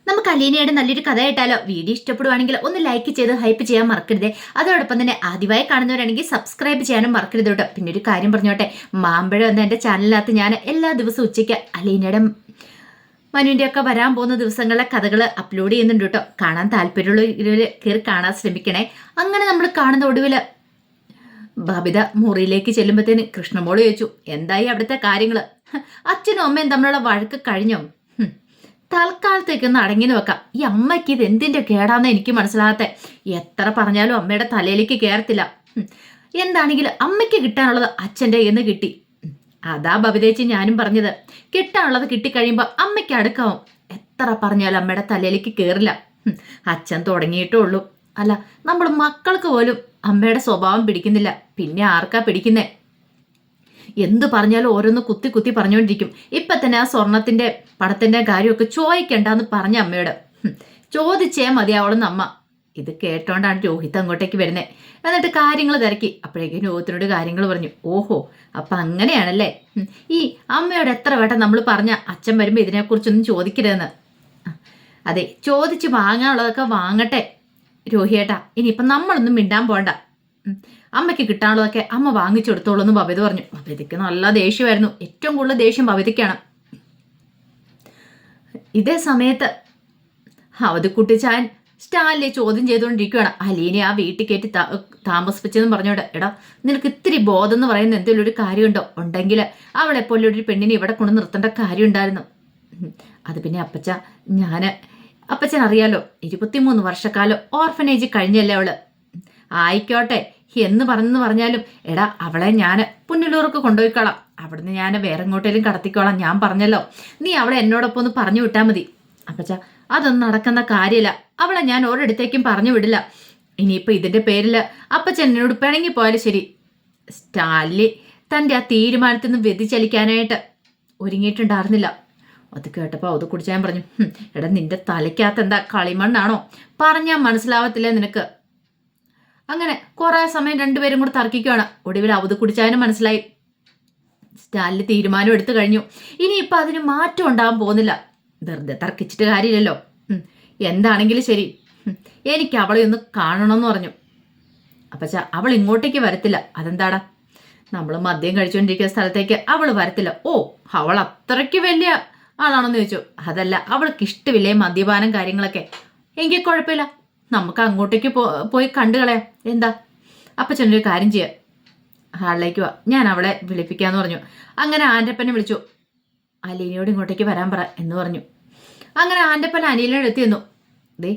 നമുക്ക് അലീനയുടെ നല്ലൊരു കഥ കേട്ടാലോ? വീഡിയോ ഇഷ്ടപ്പെടുവാണെങ്കിൽ ഒന്ന് ലൈക്ക് ചെയ്ത് ഹൈപ്പ് ചെയ്യാൻ മറക്കരുതേ. അതോടൊപ്പം തന്നെ ആദ്യമായി കാണുന്നവരാണെങ്കിൽ സബ്സ്ക്രൈബ് ചെയ്യാനും മറക്കരുത് കേട്ടോ. പിന്നെ ഒരു കാര്യം പറഞ്ഞോട്ടെ, മാമ്പഴം എന്ന എൻ്റെ ചാനലിനകത്ത് ഞാൻ എല്ലാ ദിവസവും ഉച്ചയ്ക്ക് അലീനയുടെ മനുവിൻ്റെ ഒക്കെ വരാൻ പോകുന്ന ദിവസങ്ങളിലെ കഥകൾ അപ്ലോഡ് ചെയ്യുന്നുണ്ട് കേട്ടോ. കാണാൻ താല്പര്യമുള്ള കയറി കാണാൻ ശ്രമിക്കണേ. അങ്ങനെ നമ്മൾ കാണുന്ന ഒടുവിൽ ബബിത മുറിയിലേക്ക് ചെല്ലുമ്പോഴത്തേന് കൃഷ്ണമോള് ചോദിച്ചു, എന്തായി അവിടുത്തെ കാര്യങ്ങൾ? അച്ഛനും അമ്മയും തമ്മിലുള്ള വഴക്ക് കഴിഞ്ഞോ? തൽക്കാലത്തേക്കൊന്ന് അടങ്ങി നോക്കാം. ഈ അമ്മയ്ക്ക് ഇത് എന്തിൻ്റെ കേടാന്ന് എനിക്ക് മനസ്സിലാകാത്ത. എത്ര പറഞ്ഞാലും അമ്മയുടെ തലയിലേക്ക് കയറത്തില്ല. എന്താണെങ്കിലും അമ്മയ്ക്ക് കിട്ടാനുള്ളത് അച്ഛൻ്റെ എന്ന് കിട്ടി. അതാ ബബിതേച്ചി ഞാനും പറഞ്ഞത്. കിട്ടാനുള്ളത് കിട്ടിക്കഴിയുമ്പോൾ അമ്മയ്ക്ക് അടുക്കാവും. എത്ര പറഞ്ഞാലും അമ്മയുടെ തലയിലേക്ക് കയറില്ല. അച്ഛൻ തുടങ്ങിയിട്ടേ ഉള്ളൂ. അല്ല, നമ്മൾ മക്കൾക്ക് പോലും അമ്മയുടെ സ്വഭാവം പിടിക്കുന്നില്ല. പിന്നെ ആർക്കാ പിടിക്കുന്നേ? എന്തു പറഞ്ഞാലും ഓരോന്ന് കുത്തി കുത്തി പറഞ്ഞുകൊണ്ടിരിക്കും. ഇപ്പൊ തന്നെ ആ സ്വർണത്തിന്റെ പണത്തിന്റെ കാര്യമൊക്കെ ചോദിക്കണ്ടെന്ന് പറഞ്ഞ അമ്മയോട്. ചോദിച്ചേ മതിയാവളെന്ന് അമ്മ. ഇത് കേട്ടോണ്ടാണ് രോഹിത് അങ്ങോട്ടേക്ക് വരുന്നത്. എന്നിട്ട് കാര്യങ്ങൾ തിരക്കി. അപ്പോഴേക്കും രോഹിത്തിനോട് കാര്യങ്ങൾ പറഞ്ഞു. ഓഹോ, അപ്പൊ അങ്ങനെയാണല്ലേ. ഈ അമ്മയോട് എത്ര വട്ടം നമ്മൾ പറഞ്ഞ അച്ഛൻ വരുമ്പോ ഇതിനെക്കുറിച്ചൊന്നും ചോദിക്കരുതെന്ന്. അതെ, ചോദിച്ച് വാങ്ങാനുള്ളതൊക്കെ വാങ്ങട്ടെ രോഹിയേട്ടാ. ഇനിയിപ്പം നമ്മളൊന്നും മിണ്ടാൻ പോണ്ട. അമ്മയ്ക്ക് കിട്ടാനുള്ളതൊക്കെ അമ്മ വാങ്ങിച്ചു കൊടുത്തോളൂ എന്ന് ബബിത പറഞ്ഞു. ബബിതയ്ക്ക് നല്ല ദേഷ്യമായിരുന്നു. ഏറ്റവും കൂടുതൽ ദേഷ്യം ബബിതയ്ക്കാണ്. ഇതേ സമയത്ത് അവധിക്കുട്ടിച്ചാൻ സ്റ്റാലിനെ ചോദ്യം ചെയ്തുകൊണ്ടിരിക്കുകയാണ്. അലീനെ ആ വീട്ടിൽ കയറ്റി താമസിപ്പിച്ചെന്ന് പറഞ്ഞോണ്ട്, എടാ നിനക്ക് ഇത്തിരി ബോധം എന്ന് പറയുന്ന എന്തെങ്കിലും ഒരു കാര്യമുണ്ടോ? ഉണ്ടെങ്കിൽ അവളെപ്പോലെ ഒരു പെണ്ണിനെ ഇവിടെ കൊണ്ട് നിർത്തേണ്ട കാര്യം ഉണ്ടായിരുന്നു. അത് പിന്നെ അപ്പച്ചൻ അറിയാലോ, 23 വർഷക്കാലം ഓർഫനേജ് കഴിഞ്ഞല്ലേ അവള്. ആയിക്കോട്ടെ എന്ന് പറഞ്ഞാലും, എടാ അവളെ ഞാൻ പുന്നലൂർക്ക് കൊണ്ടുപോയിക്കോളാം. അവിടുന്ന് ഞാൻ വേറെ എങ്ങോട്ടേലും കടത്തിക്കോളാം. ഞാൻ പറഞ്ഞല്ലോ, നീ അവളെ എന്നോടൊപ്പം ഒന്ന് പറഞ്ഞു വിട്ടാൽ മതി. അപ്പച്ച അതൊന്നും നടക്കുന്ന കാര്യമില്ല. അവളെ ഞാൻ ഒരിടത്തേക്കും പറഞ്ഞു വിടില്ല. ഇനിയിപ്പോൾ ഇതിൻ്റെ പേരിൽ അപ്പച്ചൻ എന്നോട് പിണങ്ങിപ്പോയാലും ശരി. സ്റ്റാലിനി തൻ്റെ ആ തീരുമാനത്തിൽ നിന്ന് വ്യതിചലിക്കാനായിട്ട് ഒരുങ്ങിയിട്ടുണ്ടായിരുന്നില്ല. അത് കേട്ടപ്പോൾ അത് കുടിച്ചാൻ പറഞ്ഞു, എടാ നിന്റെ തലയ്ക്കകത്ത് എന്താ കളിമണ്ണാണോ? പറഞ്ഞാൽ മനസ്സിലാവത്തില്ലേ നിനക്ക്? അങ്ങനെ കുറെ സമയം രണ്ടുപേരും കൂടെ തർക്കിക്കുകയാണ്. ഒടുവിൽ അവധ് കുടിച്ചാനും മനസ്സിലായി സ്റ്റാലിന് തീരുമാനം എടുത്തു കഴിഞ്ഞു. ഇനിയിപ്പോൾ അതിന് മാറ്റം ഉണ്ടാകാൻ പോകുന്നില്ല. വെറുതെ തർക്കിച്ചിട്ട് കാര്യമില്ലല്ലോ. എന്താണെങ്കിലും ശരി, എനിക്ക് അവളെ ഒന്ന് കാണണമെന്ന് പറഞ്ഞു. അപ്പച്ച അവൾ ഇങ്ങോട്ടേക്ക് വരത്തില്ല. അതെന്താടാ? നമ്മൾ മദ്യം കഴിച്ചുകൊണ്ടിരിക്കുന്ന സ്ഥലത്തേക്ക് അവൾ വരത്തില്ല. ഓ, അവൾ അത്രയ്ക്ക് വലിയ ആളാണെന്ന് ചോദിച്ചു. അതല്ല, അവൾക്ക് ഇഷ്ടമില്ലേ മദ്യപാനം കാര്യങ്ങളൊക്കെ. എങ്കിൽ കുഴപ്പമില്ല, നമുക്ക് അങ്ങോട്ടേക്ക് പോയി കണ്ടു കളയാം. എന്താ? അപ്പച്ചനൊരു കാര്യം ചെയ്യാം, ഹാളിലേക്ക് വാ, ഞാൻ അവളെ വിളിപ്പിക്കാന്ന് പറഞ്ഞു. അങ്ങനെ ആൻ്റപ്പനെ വിളിച്ചു. അലീനയോട് ഇങ്ങോട്ടേക്ക് വരാൻ പറ എന്ന് പറഞ്ഞു. അങ്ങനെ ആൻ്റപ്പൻ അനിലിനോട് എത്തിയെന്നു. ദേ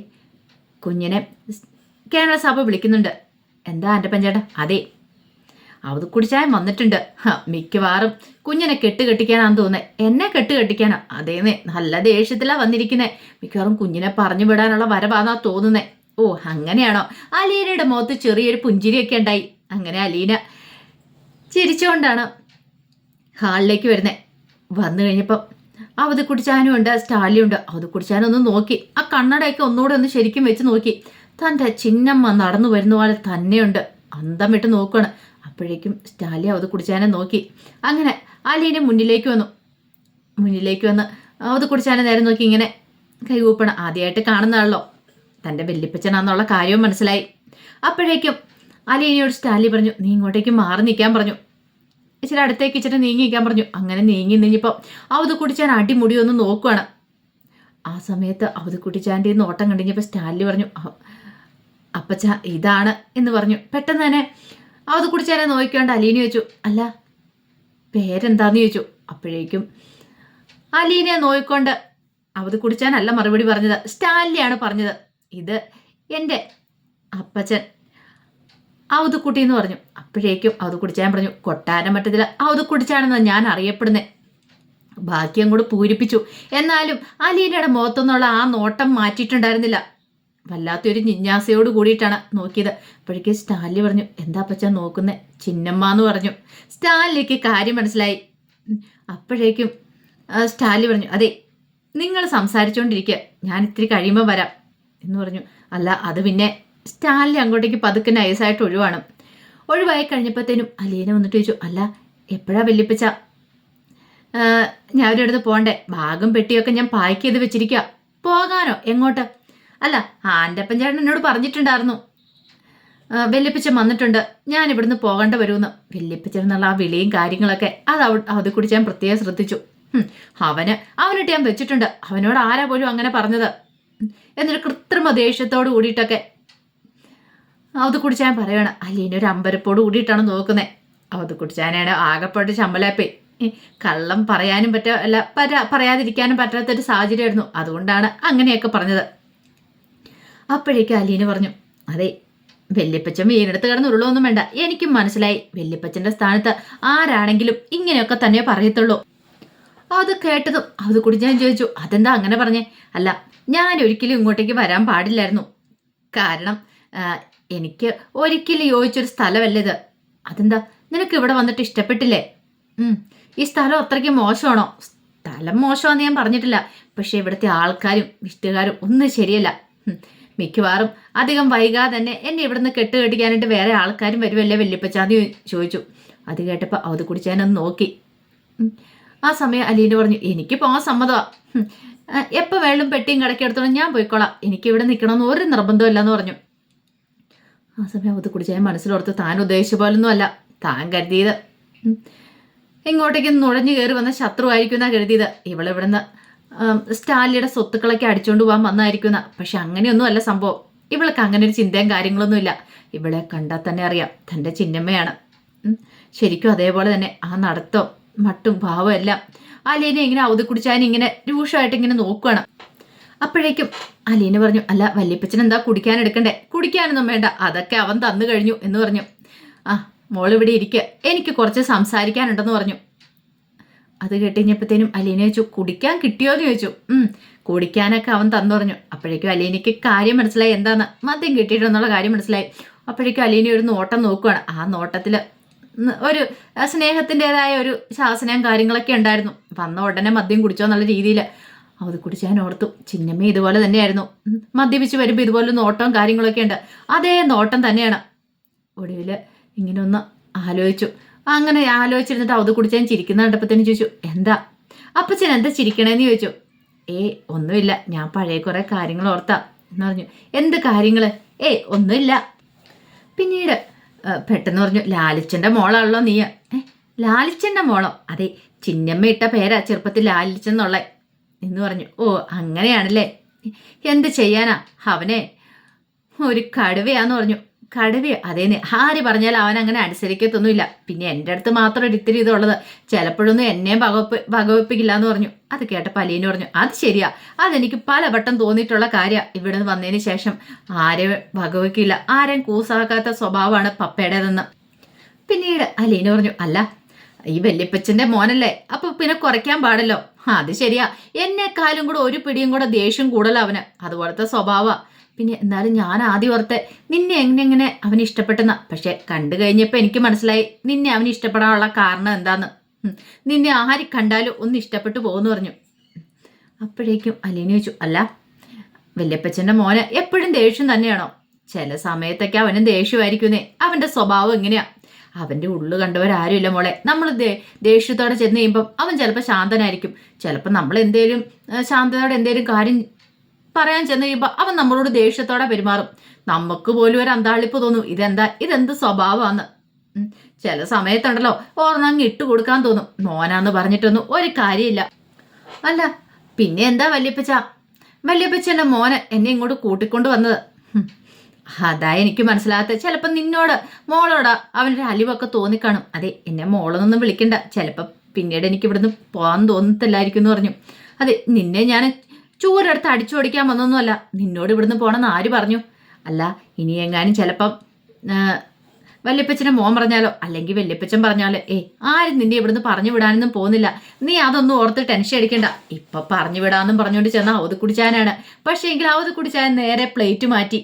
കുഞ്ഞിനെ കേണൽ സാബ് വിളിക്കുന്നുണ്ട്. എന്താ ആൻ്റപ്പൻ ചേട്ടാ? അതെ, അത് കുടിച്ചാൻ വന്നിട്ടുണ്ട്. മിക്കവാറും കുഞ്ഞിനെ കെട്ടിക്കാനാന്ന് തോന്നുന്നത്. എന്നെ കെട്ടിക്കാനാ? അതേന്നേ, നല്ല ദേഷ്യത്തിലാ വന്നിരിക്കുന്നേ. മിക്കവാറും കുഞ്ഞിനെ പറഞ്ഞു വിടാനുള്ള വരവാന്നാ തോന്നുന്നേ. ഓ അങ്ങനെയാണോ? അലീനയുടെ മുഖത്ത് ചെറിയൊരു പുഞ്ചിരിയൊക്കെ ഉണ്ടായി. അങ്ങനെ അലീന ചിരിച്ചുകൊണ്ടാണ് ഹാളിലേക്ക് വരുന്നത്. വന്നു കഴിഞ്ഞപ്പോൾ അവധ് കുടിച്ചാനും ഉണ്ട്, സ്റ്റാലിയും ഉണ്ട്. അവധ് കുടിച്ചാനൊന്ന് നോക്കി, ആ കണ്ണടയൊക്കെ ഒന്നുകൂടെ ഒന്ന് ശരിക്കും വെച്ച് നോക്കി. തൻ്റെ ചിന്നമ്മ നടന്നു വരുന്ന പോലെ തന്നെയുണ്ട്. അന്തം വിട്ട് നോക്കുകയാണ്. അപ്പോഴേക്കും സ്റ്റാലി അവധ് കുടിച്ചാനെ നോക്കി. അങ്ങനെ അലീന മുന്നിലേക്ക് വന്ന് അവധ് കുടിച്ചാനെ നേരെ നോക്കി ഇങ്ങനെ കൈകൂപ്പണം. ആദ്യമായിട്ട് കാണുന്നതാണല്ലോ, തൻ്റെ വെല്ലിപ്പച്ചനാന്നുള്ള കാര്യവും മനസ്സിലായി. അപ്പോഴേക്കും അലീനയോട് സ്റ്റാലി പറഞ്ഞു, നീ ഇങ്ങോട്ടേക്ക് മാറി നിൽക്കാൻ പറഞ്ഞു. ഇച്ചിരി അടുത്തേക്ക് ഇച്ചിരി നീങ്ങി നിൽക്കാൻ പറഞ്ഞു. അങ്ങനെ നീങ്ങിപ്പോൾ അവധ് കുടിച്ചാൻ അടിമുടി ഒന്ന് നോക്കുകയാണ്. ആ സമയത്ത് അവധ് കുടിച്ചാൻ്റെ നോട്ടം കണ്ടിഞ്ഞപ്പോൾ സ്റ്റാലി പറഞ്ഞു, അപ്പച്ച ഇതാണ് എന്ന് പറഞ്ഞു. പെട്ടെന്ന് തന്നെ അവധ് കുടിച്ചാനെ നോക്കിക്കൊണ്ട് അലീന ചോദിച്ചു, അല്ല പേരെന്താന്ന് ചോദിച്ചു. അപ്പോഴേക്കും അലീനയെ നോക്കിക്കൊണ്ട് അവധ് കുടിച്ചാനല്ല മറുപടി പറഞ്ഞത്, സ്റ്റാലിയാണ് പറഞ്ഞത്. ഇത് എൻ്റെ അപ്പച്ചൻ അവധ് കുട്ടി എന്ന് പറഞ്ഞു. അപ്പോഴേക്കും അവധ് കുടിച്ചാൻ പറഞ്ഞു, കൊട്ടാരം മറ്റത്തില് അവധ് കുടിച്ചാണെന്ന് ഞാൻ അറിയപ്പെടുന്നേ. ബാക്കിയും കൂടെ പൂരിപ്പിച്ചു. എന്നാലും അലീനയുടെ മുഖത്തൊന്നുള്ള ആ നോട്ടം മാറ്റിയിട്ടുണ്ടായിരുന്നില്ല. വല്ലാത്തൊരു ജിജ്ഞാസയോട് കൂടിയിട്ടാണ് നോക്കിയത്. അപ്പോഴേക്കും സ്റ്റാലിനി പറഞ്ഞു, എന്താ അപ്പച്ചാ നോക്കുന്നേ? ചിന്നമ്മ എന്ന് പറഞ്ഞു. സ്റ്റാലിനിക്ക് കാര്യം മനസ്സിലായി. അപ്പോഴേക്കും സ്റ്റാലിനി പറഞ്ഞു, അതെ നിങ്ങൾ സംസാരിച്ചുകൊണ്ടിരിക്കുക, ഞാൻ ഇത്തിരി കഴിയുമ്പോൾ വരാം എന്ന് പറഞ്ഞു. അല്ല അത് പിന്നെ സ്റ്റാലിനി അങ്ങോട്ടേക്ക് പതുക്കെ നൈസായിട്ട് ഒഴിവായി കഴിഞ്ഞപ്പോഴത്തേനും അലീന വന്നിട്ട് ചോദിച്ചു, അല്ല എപ്പോഴാ വെല്ലിപ്പിച്ച? ഞാൻ ഒരിടത്ത് പോകണ്ടേ? ബാഗും പെട്ടിയൊക്കെ ഞാൻ പാക്ക് ചെയ്ത് വെച്ചിരിക്കുക. പോകാനോ? എങ്ങോട്ട്? അല്ല, ആൻ്റപ്പൻ ചേട്ടൻ എന്നോട് പറഞ്ഞിട്ടുണ്ടായിരുന്നു, വല്യപ്പച്ചൻ വന്നിട്ടുണ്ട്, ഞാൻ ഇവിടുന്ന് പോകേണ്ട വരുമെന്ന്. വല്യപ്പച്ചൻ എന്നുള്ള ആ വിളിയും കാര്യങ്ങളൊക്കെ അത് കുടിച്ച് ഞാൻ പ്രത്യേകം ശ്രദ്ധിച്ചു. അവനിട്ട് ഞാൻ വെച്ചിട്ടുണ്ട്. അവനോട് ആരാ പോലും അങ്ങനെ പറഞ്ഞത്? എന്നിട്ട് കൃത്രിമ ദേഷ്യത്തോട് കൂടിയിട്ടൊക്കെ അത് കുടിച്ച് ഞാൻ പറയണ. അലീന ഒരു അമ്പരപ്പോട് കൂടിയിട്ടാണ് നോക്കുന്നത്. അത് കുടിച്ചാനാണ് ആകെപ്പെട്ട് ചമ്പലാപ്പേ. കള്ളം പറയാനും പറയാതിരിക്കാനും പറ്റാത്തൊരു സാഹചര്യമായിരുന്നു. അതുകൊണ്ടാണ് അങ്ങനെയൊക്കെ പറഞ്ഞത്. അപ്പോഴേക്കും അലീന പറഞ്ഞു, അതെ, വല്യപ്പച്ചൻ വീണെടുത്ത് കിടന്ന് ഉരുളൊന്നും വേണ്ട. എനിക്കും മനസ്സിലായി, വല്യപ്പച്ചന്റെ സ്ഥാനത്ത് ആരാണെങ്കിലും ഇങ്ങനെയൊക്കെ തന്നെ പറയത്തുള്ളൂ. അത് കേട്ടതും അത് കൂടി ഞാൻ ചോദിച്ചു, അതെന്താ അങ്ങനെ പറഞ്ഞേ? അല്ല, ഞാൻ ഒരിക്കലും ഇങ്ങോട്ടേക്ക് വരാൻ പാടില്ലായിരുന്നു. കാരണം എനിക്ക് ഒരിക്കലും യോജിച്ചൊരു സ്ഥലമല്ല ഇത്. അതെന്താ, നിനക്ക് ഇവിടെ വന്നിട്ട് ഇഷ്ടപ്പെട്ടില്ലേ? ഈ സ്ഥലം അത്രയ്ക്ക് മോശമാണോ? സ്ഥലം മോശമാണെന്ന് ഞാൻ പറഞ്ഞിട്ടില്ല, പക്ഷെ ഇവിടുത്തെ ആൾക്കാരും വീട്ടുകാരും ഒന്നും ശരിയല്ല. മിക്കവാറും അധികം വൈകാതെ തന്നെ എന്നെ ഇവിടുന്ന് കെട്ടുകെട്ടിക്കാനായിട്ട് വേറെ ആൾക്കാരും വരുമല്ലേ വല്യപ്പച്ചാന്ന് ചോദിച്ചു. അത് കേട്ടപ്പോൾ അത് കുടിച്ചാനൊന്ന് നോക്കി. ആ സമയം അലീന പറഞ്ഞു, എനിക്ക് പോകാൻ സമ്മതമാണ്. എപ്പോൾ വേളും പെട്ടിയും കിടക്കെടുത്തോളം ഞാൻ പോയിക്കോളാം. എനിക്ക് ഇവിടെ നിൽക്കണമെന്ന് ഒരു നിർബന്ധമില്ലെന്ന് പറഞ്ഞു. ആ സമയം അത് കുടിച്ചാൽ മനസ്സിലോർത്ത് താൻ ഉദ്ദേശിച്ച പോലൊന്നും അല്ല താൻ കരുതിയത്. ഇങ്ങോട്ടേക്ക് നുഴഞ്ഞു കയറി വന്ന ശത്രു ആയിരിക്കുന്ന കരുതിയത്. ഇവിടുന്ന് സ്റ്റാലിയുടെ സ്വത്തുക്കളൊക്കെ അടിച്ചുകൊണ്ട് പോകാൻ വന്നായിരിക്കുന്ന. പക്ഷെ അങ്ങനെയൊന്നും അല്ല സംഭവം. ഇവൾക്ക് അങ്ങനെ ഒരു ചിന്തയും കാര്യങ്ങളൊന്നും ഇല്ല. ഇവളെ കണ്ടാൽ തന്നെ അറിയാം തൻ്റെ ചിന്നമ്മയാണ്. ശരിക്കും അതേപോലെ തന്നെ ആ നടത്തം മട്ടും ഭാവം എല്ലാം അലീന ഇങ്ങനെ അവധി കുടിച്ചാൻ ഇങ്ങനെ രൂക്ഷമായിട്ട് ഇങ്ങനെ നോക്കുകയാണ്. അപ്പോഴേക്കും അലീന പറഞ്ഞു, അല്ല, വല്യപ്പച്ചൻ എന്താ കുടിക്കാൻ എടുക്കണ്ടേ? കുടിക്കാനൊന്നും വേണ്ട, അതൊക്കെ അവൻ തന്നു കഴിഞ്ഞു എന്ന് പറഞ്ഞു. മോളിവിടെ ഇരിക്കുക, എനിക്ക് കുറച്ച് സംസാരിക്കാനുണ്ടെന്ന് പറഞ്ഞു. അത് കേട്ടുകഴിഞ്ഞപ്പോഴത്തേനും അലീന ചോദിച്ചു, കുടിക്കാൻ കിട്ടിയോന്ന് ചോദിച്ചു. കുടിക്കാനൊക്കെ അവൻ തന്നു പറഞ്ഞു. അപ്പോഴേക്കും അലീനയ്ക്ക് കാര്യം മനസ്സിലായി, എന്താന്ന് മദ്യം കിട്ടിയിട്ടെന്നുള്ള കാര്യം മനസ്സിലായി. അപ്പോഴേക്കും അലീന ഒരു നോട്ടം നോക്കുകയാണ്. ആ നോട്ടത്തിൽ ഒരു സ്നേഹത്തിൻ്റെതായ ഒരു ശാസനയും കാര്യങ്ങളൊക്കെ ഉണ്ടായിരുന്നു. വന്ന ഉടനെ മദ്യം കുടിച്ചോ എന്നുള്ള രീതിയിൽ അത് കുടിച്ചാൻ ഓർത്തു. ചിന്നമ്മ ഇതുപോലെ തന്നെയായിരുന്നു, മദ്യപിച്ച് വരുമ്പോൾ ഇതുപോലെ നോട്ടവും കാര്യങ്ങളൊക്കെ ഉണ്ട്. അതേ നോട്ടം തന്നെയാണ്. ഒടുവിൽ ഇങ്ങനെ ഒന്ന് ആലോചിച്ചു. അങ്ങനെ ആലോചിച്ചിരുന്നിട്ട് അത് കുടിച്ചാൻ ചിരിക്കുന്ന കണ്ടപ്പത്തേനും ചോദിച്ചു, എന്താ അപ്പച്ചൻ എന്താ ചിരിക്കണേന്ന് ചോദിച്ചു. ഒന്നുമില്ല, ഞാൻ പഴയ കുറെ കാര്യങ്ങൾ ഓർത്താ എന്ന് പറഞ്ഞു. എന്ത് കാര്യങ്ങൾ? ഒന്നുമില്ല. പിന്നീട് പെട്ടെന്ന് പറഞ്ഞു, ലാലിച്ചൻ്റെ മോളാണല്ലോ നീ. ലാലിച്ചൻ്റെ മോളോ? അതെ, ചിന്നമ്മ ഇട്ട പേരാ ചെറുപ്പത്തിൽ ലാലിച്ചെന്നുള്ള എന്ന് പറഞ്ഞു. അങ്ങനെയാണല്ലേ? എന്ത് ചെയ്യാനാ, അവനെ ഒരു കടുവയാന്ന് പറഞ്ഞു. കടുവയോ? അതേന്ന് ആര് പറഞ്ഞാൽ അവൻ അങ്ങനെ അനുസരിക്കത്തൊന്നുമില്ല. പിന്നെ എൻ്റെ അടുത്ത് മാത്രം ഒരു ഇത്തിരി ഇതുള്ളത്, ചിലപ്പോഴൊന്നും എന്നെയും വകവെപ്പിക്കില്ല എന്ന് പറഞ്ഞു. അത് കേട്ടപ്പോൾ അലീന പറഞ്ഞു, അത് ശരിയാ, അതെനിക്ക് പലവട്ടം തോന്നിയിട്ടുള്ള കാര്യമാണ്. ഇവിടെ നിന്ന് വന്നതിന് ശേഷം ആരെയും വകവെക്കില്ല, ആരെയും കൂസാക്കാത്ത സ്വഭാവമാണ് പപ്പയുടേതെന്ന്. പിന്നീട് അലീന പറഞ്ഞു, അല്ല, ഈ വല്യപ്പച്ചൻ്റെ മോനല്ലേ, അപ്പൊ പിന്നെ കുറയ്ക്കാൻ പാടല്ലോ. അത് ശരിയാ, എന്നെക്കാളും കൂടെ ഒരു പിടിയും കൂടെ ദേഷ്യം കൂടുതൽ അവന്, അതുപോലത്തെ സ്വഭാവമാണ്. പിന്നെ എന്നാലും ഞാൻ ആദ്യം ഓർത്തെ നിന്നെ എങ്ങനെ അവന് ഇഷ്ടപ്പെട്ടെന്ന. പക്ഷെ കണ്ടു കഴിഞ്ഞപ്പോൾ എനിക്ക് മനസ്സിലായി നിന്നെ അവന് ഇഷ്ടപ്പെടാനുള്ള കാരണം എന്താന്ന്. നിന്നെ ആര് കണ്ടാലും ഒന്ന് ഇഷ്ടപ്പെട്ടു പോകുന്നു പറഞ്ഞു. അപ്പോഴേക്കും അലീന ചോദിച്ചു, അല്ല, വല്യപ്പച്ചൻ്റെ മോന് എപ്പോഴും ദേഷ്യം തന്നെയാണോ? ചില സമയത്തൊക്കെ അവനും ദേഷ്യമായിരിക്കുന്നേ. അവൻ്റെ സ്വഭാവം എങ്ങനെയാ? അവൻ്റെ ഉള്ളു കണ്ടവരാരുമില്ല മോളെ. നമ്മൾ ദേഷ്യത്തോടെ ചെന്ന് കഴിയുമ്പം അവൻ ചിലപ്പോൾ ശാന്തനായിരിക്കും. ചിലപ്പോൾ നമ്മൾ ശാന്തതയോടെ എന്തേലും കാര്യം പറയാൻ ചെന്ന് കഴിയുമ്പോൾ അവൻ നമ്മളോട് ദേഷ്യത്തോടെ പെരുമാറും. നമുക്ക് പോലും ഒരു അന്താളിപ്പ് തോന്നും, ഇതെന്ത് സ്വഭാവമാന്ന്. ചില സമയത്തുണ്ടല്ലോ ഓർന്നങ്ങ് ഇട്ട് കൊടുക്കാൻ തോന്നും. മോനാന്ന് പറഞ്ഞിട്ടൊന്നും ഒരു കാര്യമില്ല. അല്ല, പിന്നെ എന്താ വല്യപ്പച്ചൻ്റെ മോന് എന്നെ ഇങ്ങോട്ട് കൂട്ടിക്കൊണ്ട് വന്നത്? അതാ എനിക്ക് മനസ്സിലാകത്തെ. ചിലപ്പോൾ മോളോടാ അവനൊരു അലിവൊക്കെ തോന്നിക്കാണും. അതെ, എന്നെ മോളൊന്നും വിളിക്കണ്ട, ചിലപ്പോൾ പിന്നീട് എനിക്ക് ഇവിടുന്ന് പോകാൻ തോന്നത്തില്ലായിരിക്കും എന്ന് പറഞ്ഞു. അതെ, നിന്നെ ഞാൻ ചൂരെടുത്ത് അടിച്ചു ഓടിക്കാൻ വന്നൊന്നുമല്ല. നിന്നോട് ഇവിടുന്ന് പോകണമെന്ന് ആര് പറഞ്ഞു? അല്ല, ഇനി എങ്ങാനും ചിലപ്പം വല്യപ്പച്ചനെ മോൻ പറഞ്ഞാലോ, അല്ലെങ്കിൽ വല്യപ്പച്ചൻ പറഞ്ഞാലോ, ആരും നിന്നെ ഇവിടുന്ന് പറഞ്ഞു വിടാനൊന്നും പോകുന്നില്ല. നീ അതൊന്നും ഓർത്ത് ടെൻഷൻ അടിക്കണ്ട. ഇപ്പൊ പറഞ്ഞു വിടാന്നും പറഞ്ഞുകൊണ്ട് ചെന്ന അവധി കുടിച്ചാനാണ്. പക്ഷേ എങ്കിൽ അവധി കുടിച്ചാൻ നേരെ പ്ലേറ്റ് മാറ്റി.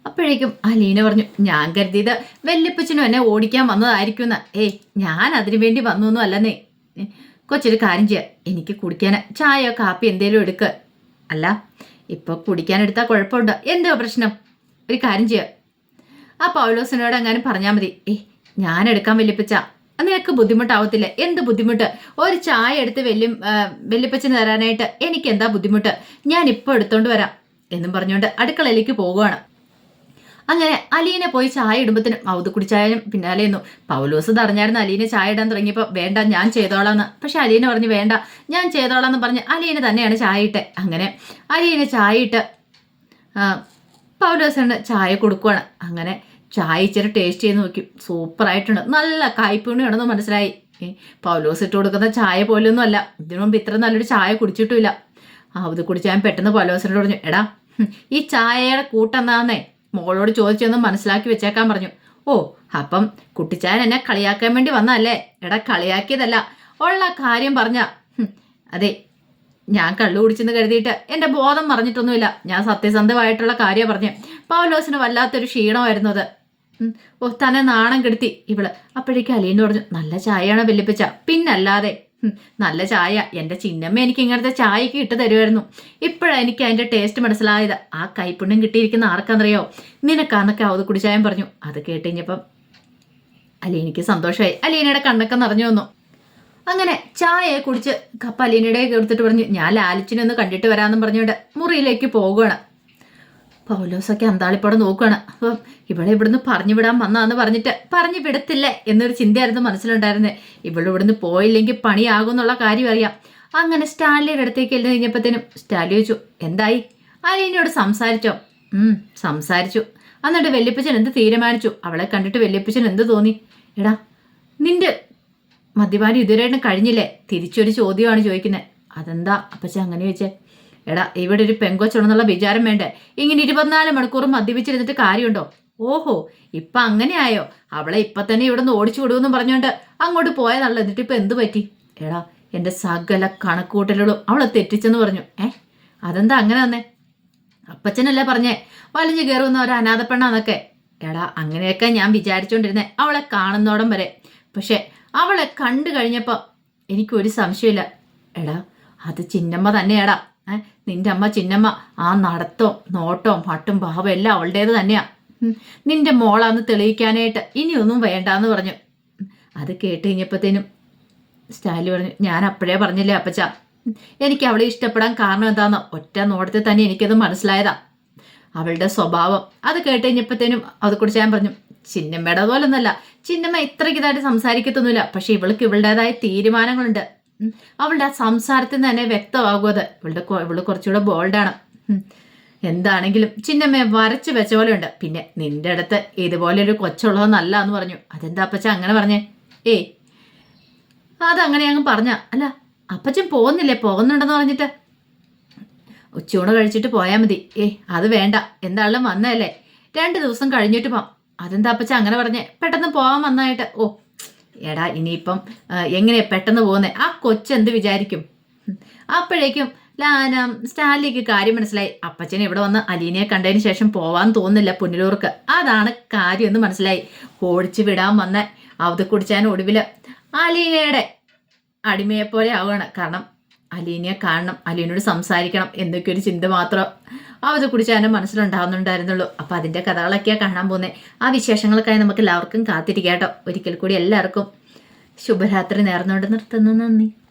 അപ്പോഴേക്കും അലീന പറഞ്ഞു, ഞാൻ കരുതിയത് വല്യപ്പച്ചനും എന്നെ ഓടിക്കാൻ വന്നതായിരിക്കുന്ന. ഞാൻ അതിനു വേണ്ടി വന്നൊന്നും അല്ലെന്നേ. കൊച്ചൊരു കാര്യം ചെയ്യാം, എനിക്ക് കുടിക്കാൻ ചായയോ കാപ്പി എന്തേലും എടുക്ക. അല്ല, ഇപ്പൊ കുടിക്കാനെടുത്താൽ കുഴപ്പമുണ്ട്, എന്തോ പ്രശ്നം? ഒരു കാര്യം ചെയ്യാം, ആ പൗലോസിനോട് എങ്ങാനും പറഞ്ഞാൽ മതി. ഞാൻ എടുക്കാൻ വല്യപ്പച്ച നിനക്ക് ബുദ്ധിമുട്ടാവത്തില്ല? എന്ത് ബുദ്ധിമുട്ട്? ഒരു ചായ എടുത്ത് വെല്ലിപ്പച്ചന് തരാനായിട്ട് എനിക്ക് എന്താ ബുദ്ധിമുട്ട്? ഞാൻ ഇപ്പോൾ എടുത്തോണ്ട് വരാം എന്നും പറഞ്ഞുകൊണ്ട് അടുക്കളയിലേക്ക് പോകുവാണ്. അങ്ങനെ അലീന പോയി ചായ ഇടുമ്പത്തിന് മൗത് കുടിച്ചായാലും പിന്നാലെ നിന്നു. പൗലോസ് തടഞ്ഞായിരുന്നു അലീന ചായ ഇടാൻ തുടങ്ങിയപ്പോൾ വേണ്ട ഞാൻ ചെയ്തോളാന്ന്. പക്ഷെ അലീന പറഞ്ഞു വേണ്ട ഞാൻ ചെയ്തോളാന്ന് പറഞ്ഞ് അലീന തന്നെയാണ് ചായ ഇട്ടെ. അങ്ങനെ അലീന ചായ ഇട്ട് പൗലോസിന് ചായ കൊടുക്കുവാണ്. അങ്ങനെ ചായ ഇച്ചിരി ടേസ്റ്റ് ചെയ്ത് നോക്കി. സൂപ്പറായിട്ടുണ്ട്, നല്ല കായ്പുണ്യാണെന്ന് മനസ്സിലായി. പൗലോസ് ഇട്ട് കൊടുക്കുന്ന ചായ പോലൊന്നും അല്ല. ഇതിനു മുമ്പ് ഇത്ര നല്ലൊരു ചായ കുടിച്ചിട്ടുമില്ല. അത് കുടിച്ചാൽ പെട്ടെന്ന് പൗലോസിനോട് പറഞ്ഞു, എടാ ഈ ചായയുടെ കൂട്ടെന്നാന്നേ മോളോട് ചോദിച്ചൊന്നും മനസ്സിലാക്കി വെച്ചേക്കാൻ പറഞ്ഞു. ഓ അപ്പം കുട്ടിച്ചായൻ എന്നെ കളിയാക്കാൻ വേണ്ടി വന്നല്ലേ? എടാ കളിയാക്കിയതല്ല, ഉള്ള കാര്യം പറഞ്ഞ. അതെ ഞാൻ കള്ളു കുടിച്ചെന്ന് കരുതിയിട്ട് എൻ്റെ ബോധം മറിഞ്ഞിട്ടൊന്നുമില്ല. ഞാൻ സത്യസന്ധമായിട്ടുള്ള കാര്യം പറഞ്ഞേ. പൗലോസിന് വല്ലാത്തൊരു ക്ഷീണമായിരുന്നു അത്. ഓ തന്നെ നാണം കെടുത്തി ഇവള്. അപ്പോഴേക്കും അലീന പറഞ്ഞു, നല്ല ചായയാണോ വെല്ലിപ്പിച്ച? പിന്നല്ലാതെ നല്ല ചായ. എൻ്റെ ചിന്നമ്മ എനിക്ക് ഇങ്ങനത്തെ ചായക്ക് ഇട്ട് തരുമായിരുന്നു. ഇപ്പോഴാണ് എനിക്ക് അതിൻ്റെ ടേസ്റ്റ് മനസ്സിലായത്. ആ കൈപ്പുണ്യം കിട്ടിയിരിക്കുന്ന ആർക്കാന്നറിയോ? നിനക്കാന്നൊക്കെ അവത് കുടിച്ചായം പറഞ്ഞു. അത് കേട്ട് കഴിഞ്ഞപ്പം അലീനയ്ക്ക് സന്തോഷമായി. അലീനയുടെ കണ്ണൊക്കെ നിറഞ്ഞു വന്നു. അങ്ങനെ ചായയെ കുടിച്ച് കപ്പ് അലീനയുടെ കൊടുത്തിട്ട് പറഞ്ഞു, ഞാൻ ലാലിച്ചിനെ ഒന്ന് കണ്ടിട്ട് വരാമെന്നും പറഞ്ഞുകൊണ്ട് മുറിയിലേക്ക് പോകുകയാണ്. പൗലോസൊക്കെ അന്താളിപ്പോടെ നോക്കുകയാണ്. അപ്പം ഇവളെ ഇവിടുന്ന് പറഞ്ഞു വിടാൻ വന്നാന്ന് പറഞ്ഞിട്ട് പറഞ്ഞു വിടത്തില്ലേ എന്നൊരു ചിന്തയായിരുന്നു മനസ്സിലുണ്ടായിരുന്നത്. ഇവിടുന്ന് പോയില്ലെങ്കിൽ പണിയാകും എന്നുള്ള കാര്യം അറിയാം. അങ്ങനെ സ്റ്റാലിയുടെ അടുത്തേക്ക് എല്ലാം കഴിഞ്ഞപ്പോഴത്തേനും സ്റ്റാലി ചോദിച്ചു, എന്തായി? അലീനയോട് സംസാരിച്ചോ? സംസാരിച്ചു. എന്നിട്ട് വെല്ലിപ്പച്ചൻ എന്ത് തീരുമാനിച്ചു? അവളെ കണ്ടിട്ട് വെല്ലിപ്പച്ചൻ എന്ത് തോന്നി? എടാ നിന്റെ മദ്യപാനം ഇതുവരെയായിട്ടും കഴിഞ്ഞില്ലേ? തിരിച്ചൊരു ചോദ്യമാണ് ചോദിക്കുന്നത്. അതെന്താ അപ്പച്ച അങ്ങനെ ചോദിച്ചേ? എടാ ഇവിടെ ഒരു പെങ്കൊച്ചുണ്ടെന്നുള്ള വിചാരം വേണ്ടേ? ഇങ്ങനെ 24 മണിക്കൂറും മദ്യപിച്ചിരുന്നിട്ട് കാര്യമുണ്ടോ? ഓഹോ ഇപ്പം അങ്ങനെയായോ? അവളെ ഇപ്പം തന്നെ ഇവിടെ നിന്ന് ഓടിച്ചു വിടുമെന്നും പറഞ്ഞുകൊണ്ട് അങ്ങോട്ട് പോയതാണല്ലോ. എന്നിട്ട് ഇപ്പം എന്ത് പറ്റി? എടാ എൻ്റെ സകല കണക്കൂട്ടലുകളും അവളെ തെറ്റിച്ചെന്ന് പറഞ്ഞു. അതെന്താ അങ്ങനെ തന്നെ? അപ്പച്ചനല്ലേ പറഞ്ഞേ വലിഞ്ഞു കയറുന്ന ഒരു അനാഥ പെണ്ണാന്നൊക്കെ. എടാ അങ്ങനെയൊക്കെ ഞാൻ വിചാരിച്ചോണ്ടിരുന്നേ അവളെ കാണുന്നോടം വരെ. പക്ഷെ അവളെ കണ്ടു കഴിഞ്ഞപ്പോൾ എനിക്കൊരു സംശയമില്ല. എടാ അത് ചിന്നമ്മ തന്നെയാടാ. നിന്റെ അമ്മ ചിന്നമ്മ ആ നടത്തവും നോട്ടവും മട്ടും ഭാവം എല്ലാം അവളുടേത് തന്നെയാ. നിന്റെ മോളാന്ന് തെളിയിക്കാനായിട്ട് ഇനിയൊന്നും വേണ്ടാന്ന് പറഞ്ഞു. അത് കേട്ട് കഴിഞ്ഞപ്പോഴത്തേനും സ്റ്റാലി പറഞ്ഞു, ഞാൻ അപ്പോഴേ പറഞ്ഞില്ലേ അപ്പച്ച, എനിക്ക് അവളെ ഇഷ്ടപ്പെടാൻ കാരണം എന്താന്ന് ഒറ്റ നോട്ടത്തിൽ തന്നെ എനിക്കത് മനസ്സിലായതാ. അവളുടെ സ്വഭാവം. അത് കേട്ട് കഴിഞ്ഞപ്പോഴത്തേനും അത് കുറിച്ച് ഞാൻ പറഞ്ഞു, ചിന്നമ്മയുടെ പോലൊന്നല്ല. ചിന്നമ്മ ഇത്രയ്ക്ക് ഇതായിട്ട് സംസാരിക്കത്തൊന്നുമില്ല. പക്ഷെ ഇവൾക്ക് ഇവളുടേതായ തീരുമാനങ്ങളുണ്ട്. അവളുടെ ആ സംസാരത്തിൽ നിന്ന് തന്നെ വ്യക്തമാകും അത്. ഇവള് കുറച്ചുകൂടെ ബോൾഡാണ്. എന്താണെങ്കിലും ചിന്നമ്മയെ വരച്ച് വെച്ച പോലെ ഉണ്ട്. പിന്നെ നിന്റെ അടുത്ത് ഇതുപോലെ ഒരു കൊച്ചുള്ളതെന്നല്ല എന്ന് പറഞ്ഞു. അതെന്താ അപ്പച്ച അങ്ങനെ പറഞ്ഞേ? അതങ്ങനെ അങ്ങ് പറഞ്ഞ. അല്ല അപ്പച്ചൻ പോകുന്നില്ലേ? പോകുന്നുണ്ടെന്ന് പറഞ്ഞിട്ട് ഉച്ചയൂണ് കഴിച്ചിട്ട് പോയാൽ മതി. അത് വേണ്ട, എന്തായാലും വന്നതല്ലേ, 2 ദിവസം കഴിഞ്ഞിട്ട് പോവാം. അതെന്താ അപ്പച്ച അങ്ങനെ പറഞ്ഞേ? പെട്ടെന്ന് പോകാൻ വന്നായിട്ട്. ഓ എടാ ഇനിയിപ്പം എങ്ങനെയാ പെട്ടെന്ന് പോകുന്നേ? ആ കൊച്ചെന്ത് വിചാരിക്കും? അപ്പോഴേക്കും സ്റ്റാലിക്ക് കാര്യം മനസ്സിലായി. അപ്പച്ചൻ ഇവിടെ വന്ന് അലീനയെ കണ്ടതിന് ശേഷം പോവാൻ തോന്നുന്നില്ല പുനലൂർക്ക്. അതാണ് കാര്യം എന്ന് മനസ്സിലായി. ഓടിച്ചു വിടാൻ വന്ന അവത് കുടിച്ചാൻ ഒടുവിൽ അലീനയുടെ അടിമയെപ്പോലെ ആവുകയാണ്. കാരണം അലീനയെ കാണണം, അലീനയോട് സംസാരിക്കണം എന്നൊക്കെ ഒരു ചിന്ത മാത്രം അവത് കുടിച്ചാൻ്റെ മനസ്സിലുണ്ടാവുന്നുണ്ടായിരുന്നുള്ളൂ. അപ്പം അതിൻ്റെ കഥകളൊക്കെയാണ് കാണാൻ പോകുന്നത്. ആ വിശേഷങ്ങൾക്കായി നമുക്ക് എല്ലാവർക്കും കാത്തിരിക്കാം കേട്ടോ. ഒരിക്കൽ കൂടി എല്ലാവർക്കും ശുഭരാത്രി നേർന്നുകൊണ്ട് നിർത്തുന്നു. നന്ദി.